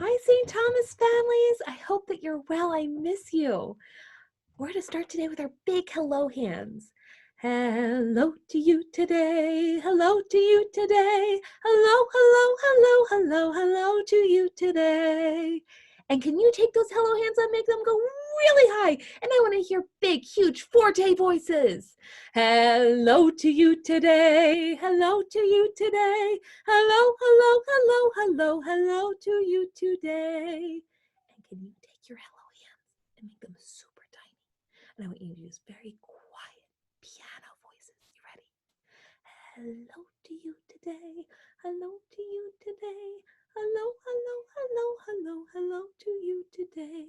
Hi, St. Thomas families. I hope that you're well. I miss you. We're going to start today with our big hello hands. Hello to you today. Hello to you today. Hello, hello, hello, hello, hello to you today. And can you take those hello hands and make them go really high? And I want to hear big, huge forte voices. Hello to you today. Hello to you today. Hello, hello, hello, hello, hello to you today. And can you take your hello hands and make them super tiny? And I want you to use very quiet piano voices. You ready? Hello to you today. Hello to you today. Hello, hello, hello, hello, hello to you today.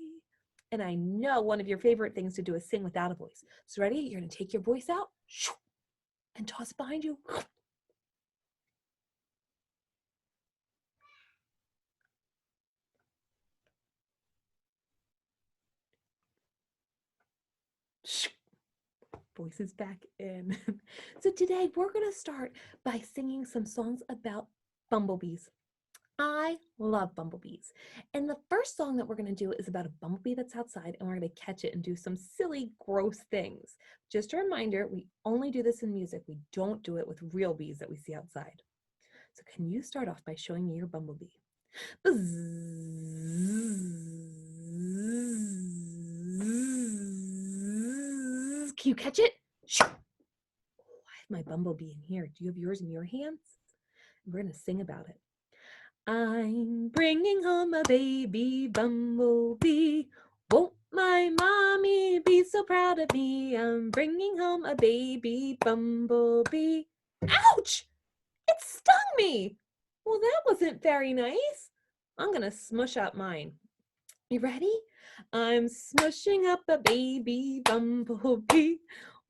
And I know one of your favorite things to do is sing without a voice. So ready? You're going to take your voice out and toss it behind you. Voices back in. So today we're going to start by singing some songs about bumblebees. I love bumblebees. And the first song that we're going to do is about a bumblebee that's outside, and we're going to catch it and do some silly, gross things. Just a reminder, we only do this in music. We don't do it with real bees that we see outside. So can you start off by showing me your bumblebee? Can you catch it? I have my bumblebee in here. Do you have yours in your hands? We're going to sing about it. I'm bringing home a baby bumblebee. Won't my mommy be so proud of me? I'm bringing home a baby bumblebee. Ouch! It stung me. Well, that wasn't very nice. I'm going to smush up mine. You ready? I'm smushing up a baby bumblebee.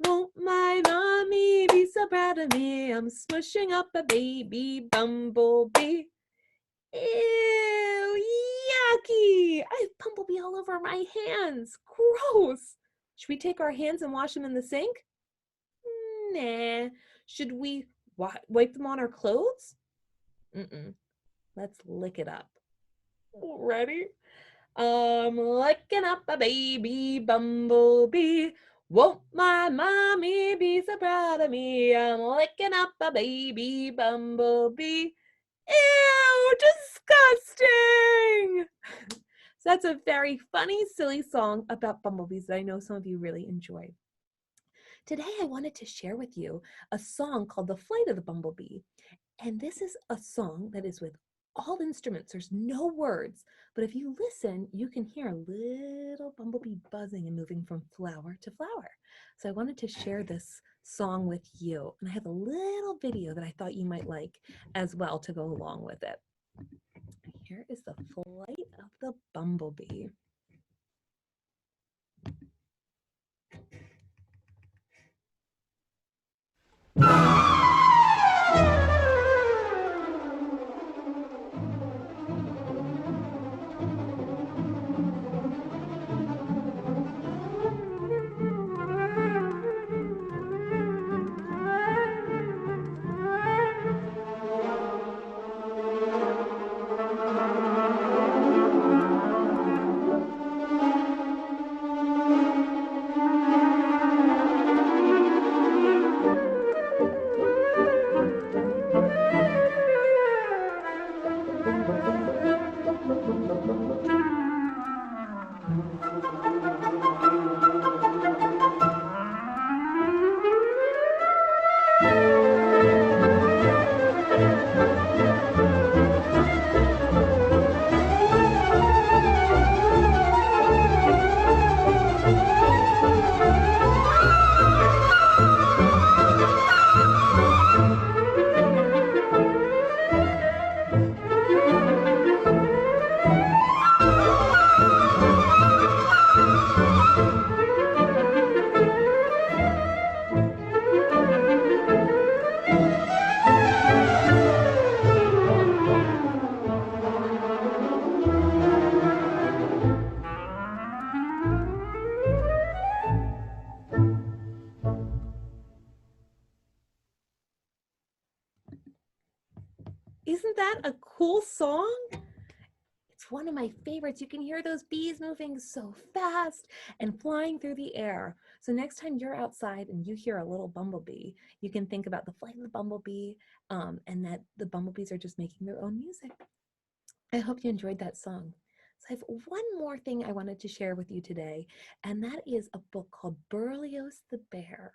Won't my mommy be so proud of me? I'm smushing up a baby bumblebee. Ew, yucky! I have bumblebee all over my hands. Gross. Should we take our hands and wash them in the sink? Nah. Should we wipe them on our clothes? Let's lick it up. Ready? I'm licking up a baby bumblebee. Won't my mommy be so proud of me? I'm licking up a baby bumblebee. Ew, disgusting! So that's a very funny, silly song about bumblebees that I know some of you really enjoy. Today I wanted to share with you a song called The Flight of the Bumblebee. And this is a song that is with all instruments. There's no words, but if you listen, you can hear a little bumblebee buzzing and moving from flower to flower. So I wanted to share this song with you. And I have a little video that I thought you might like as well to go along with it. Here is the flight of the bumblebee. Isn't that a cool song? It's one of my favorites. You can hear those bees moving so fast and flying through the air. So next time you're outside and you hear a little bumblebee, you can think about the flight of the bumblebee, and that the bumblebees are just making their own music. I hope you enjoyed that song. So I have one more thing I wanted to share with you today, and that is a book called Berlioz the Bear.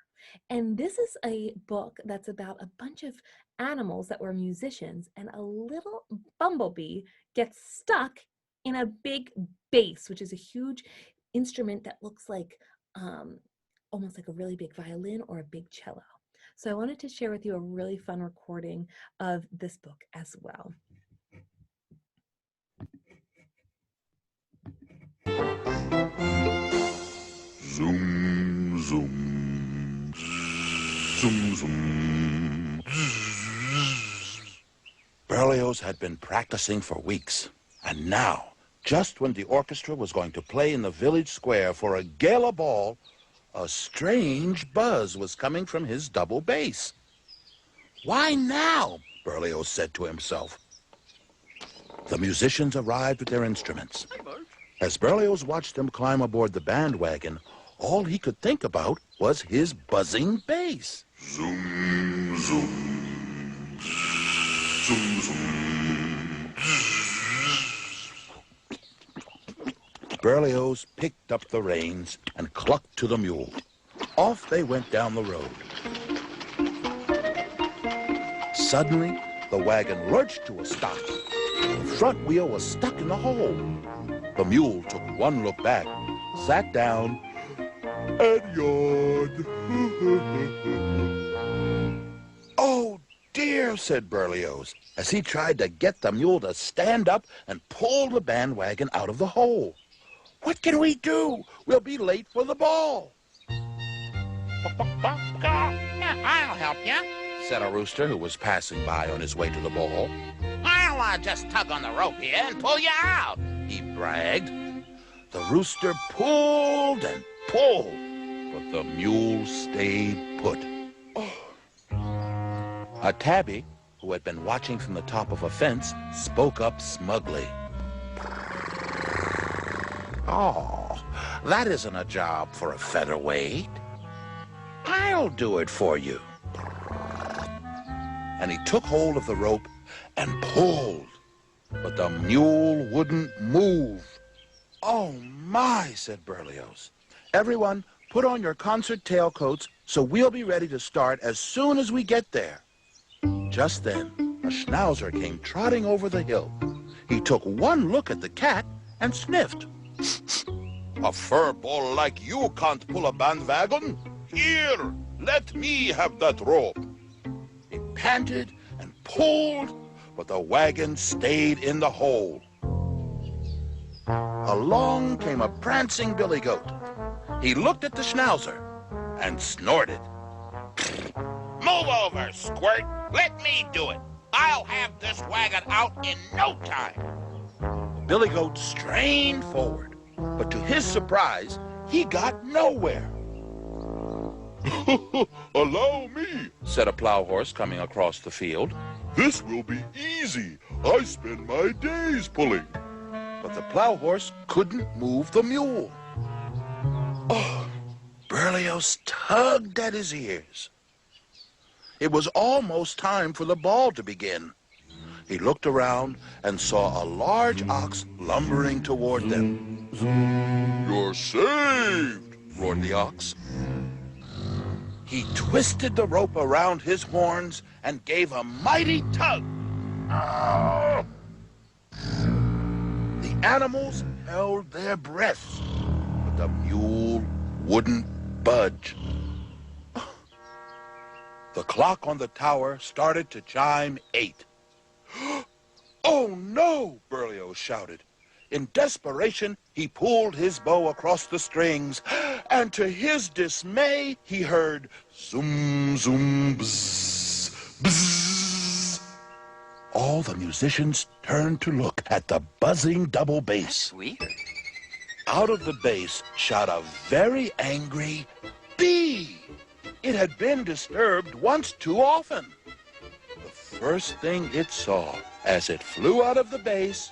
And this is a book that's about a bunch of animals that were musicians, and a little bumblebee gets stuck in a big bass, which is a huge instrument that looks like almost like a really big violin or a big cello. So I wanted to share with you a really fun recording of this book as well. Zoom, zoom, zoom, zoom. Berlioz had been practicing for weeks, and now, just when the orchestra was going to play in the village square for a gala ball, a strange buzz was coming from his double bass. Why now? Berlioz said to himself. The musicians arrived with their instruments. As Berlioz watched them climb aboard the bandwagon, all he could think about was his buzzing bass. Zoom, zoom, zoom, zoom. Berlioz picked up the reins and clucked to the mule. Off they went down the road. Suddenly, the wagon lurched to a stop. The front wheel was stuck in the hole. The mule took one look back, sat down, and yawned. Oh, dear, said Berlioz, as he tried to get the mule to stand up and pull the bandwagon out of the hole. What can we do? We'll be late for the ball. I'll help you, said a rooster who was passing by on his way to the ball. I'll just tug on the rope here and pull you out, he bragged. The rooster pulled and pulled, but the mule stayed put. A tabby, who had been watching from the top of a fence, spoke up smugly. Oh, that isn't a job for a featherweight. I'll do it for you. And he took hold of the rope and pulled, but the mule wouldn't move. Oh, my, said Berlioz. Everyone, put on your concert tailcoats so we'll be ready to start as soon as we get there. Just then, a schnauzer came trotting over the hill. He took one look at the cat and sniffed. A fur ball like you can't pull a bandwagon? Here, let me have that rope. He panted and pulled, but the wagon stayed in the hole. Along came a prancing billy goat. He looked at the schnauzer and snorted. Move over, Squirt. Let me do it. I'll have this wagon out in no time. The billy goat strained forward, but to his surprise, he got nowhere. Allow me, said a plow horse coming across the field. This will be easy. I spend my days pulling. But the plow horse couldn't move the mule. Oh, Berlioz tugged at his ears. It was almost time for the ball to begin. He looked around and saw a large ox lumbering toward them. You're saved, roared the ox. He twisted the rope around his horns and gave a mighty tug. The animals held their breaths, but the mule wouldn't budge. The clock on the tower started to chime 8. Oh, no, Berlioz shouted. In desperation, he pulled his bow across the strings, and to his dismay, he heard zoom, zoom, bzz, bzz. All the musicians turned to look at the buzzing double bass. That's weird. Out of the bass shot a very angry bee. It had been disturbed once too often. The first thing it saw as it flew out of the bass